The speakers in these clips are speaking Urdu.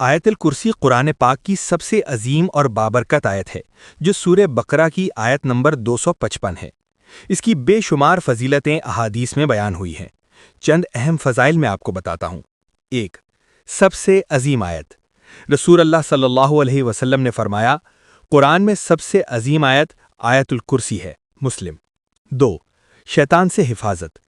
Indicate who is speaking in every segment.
Speaker 1: آیت الکرسی قرآن پاک کی سب سے عظیم اور بابرکت آیت ہے جو سورہ بقرہ کی آیت نمبر 255 ہے۔ اس کی بے شمار فضیلتیں احادیث میں بیان ہوئی ہیں۔ چند اہم فضائل میں آپ کو بتاتا ہوں۔ 1۔ سب سے عظیم آیت۔ رسول اللہ صلی اللہ علیہ وسلم نے فرمایا، قرآن میں سب سے عظیم آیت آیت الکرسی ہے۔ مسلم۔ 2۔ شیطان سے حفاظت۔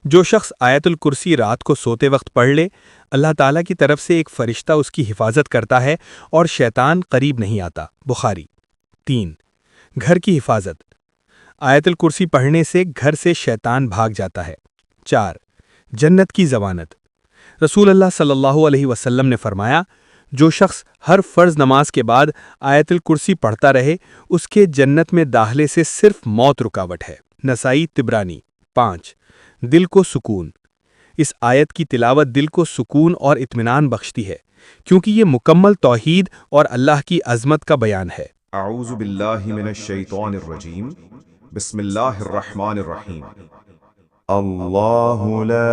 Speaker 1: جو شخص آیت الکرسی رات کو سوتے وقت پڑھ لے، اللہ تعالیٰ کی طرف سے ایک فرشتہ اس کی حفاظت کرتا ہے اور شیطان قریب نہیں آتا۔ بخاری۔ 3۔ گھر کی حفاظت۔ آیت الکرسی پڑھنے سے گھر سے شیطان بھاگ جاتا ہے۔ 4۔ جنت کی ضمانت۔ رسول اللہ صلی اللہ علیہ وسلم نے فرمایا، جو شخص ہر فرض نماز کے بعد آیت الکرسی پڑھتا رہے، اس کے جنت میں داخلے سے صرف موت رکاوٹ ہے۔ نسائی طبرانی۔ 5۔ دل کو سکون۔ اس آیت کی تلاوت دل کو سکون اور اطمینان بخشتی ہے، کیونکہ یہ مکمل توحید اور اللہ کی عظمت کا بیان ہے۔
Speaker 2: اعوذ باللہ من الشیطان الرجیم، بسم اللہ الرحمن الرحیم۔ اللہ لا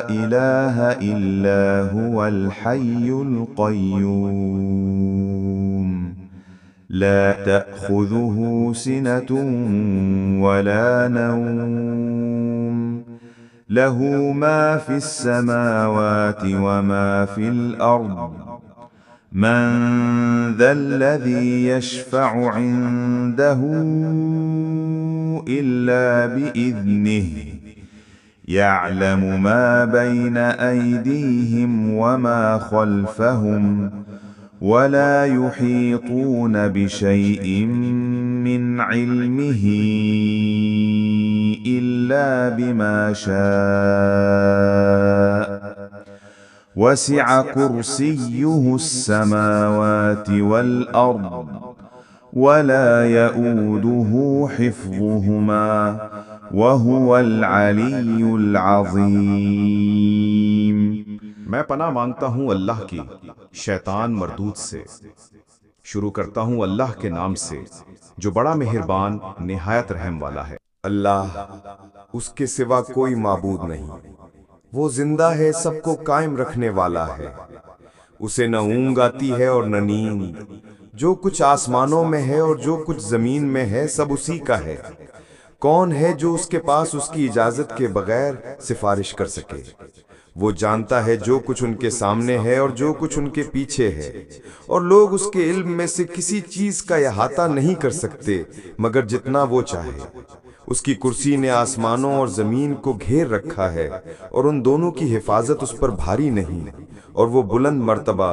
Speaker 2: الہ الا هو الحی القیوم لا تأخذه سنة ولا نوم له ما في السماوات وما في الأرض من ذا الذي يشفع عنده إلا بإذنه يعلم ما بين أيديهم وما خلفهم ولا يحيطون بشيء من علمه إلا بما شاء وسع كرسيه السماوات والأرض ولا يؤوده حفظهما وهو العلي العظيم۔ میں پناہ مانگتا ہوں اللہ کی شیطان مردود سے۔ شروع کرتا ہوں اللہ کے نام سے جو بڑا مہربان نہایت رحم والا ہے۔
Speaker 3: اللہ، اس کے سوا کوئی معبود نہیں۔ وہ زندہ ہے، سب کو قائم رکھنے والا ہے۔ اسے نہ اونگ آتی ہے اور نہ نیند۔ جو کچھ آسمانوں میں ہے اور جو کچھ زمین میں ہے سب اسی کا ہے۔ کون ہے جو اس کے پاس اس کی اجازت کے بغیر سفارش کر سکے؟ وہ جانتا ہے جو کچھ ان کے سامنے ہے اور جو کچھ ان کے پیچھے ہے، اور لوگ اس کے علم میں سے کسی چیز کا احاطہ نہیں کر سکتے مگر جتنا وہ چاہے۔ اس کی کرسی نے آسمانوں اور زمین کو گھیر رکھا ہے اور ان دونوں کی حفاظت اس پر بھاری نہیں، اور وہ بلند مرتبہ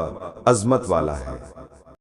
Speaker 3: عظمت والا ہے۔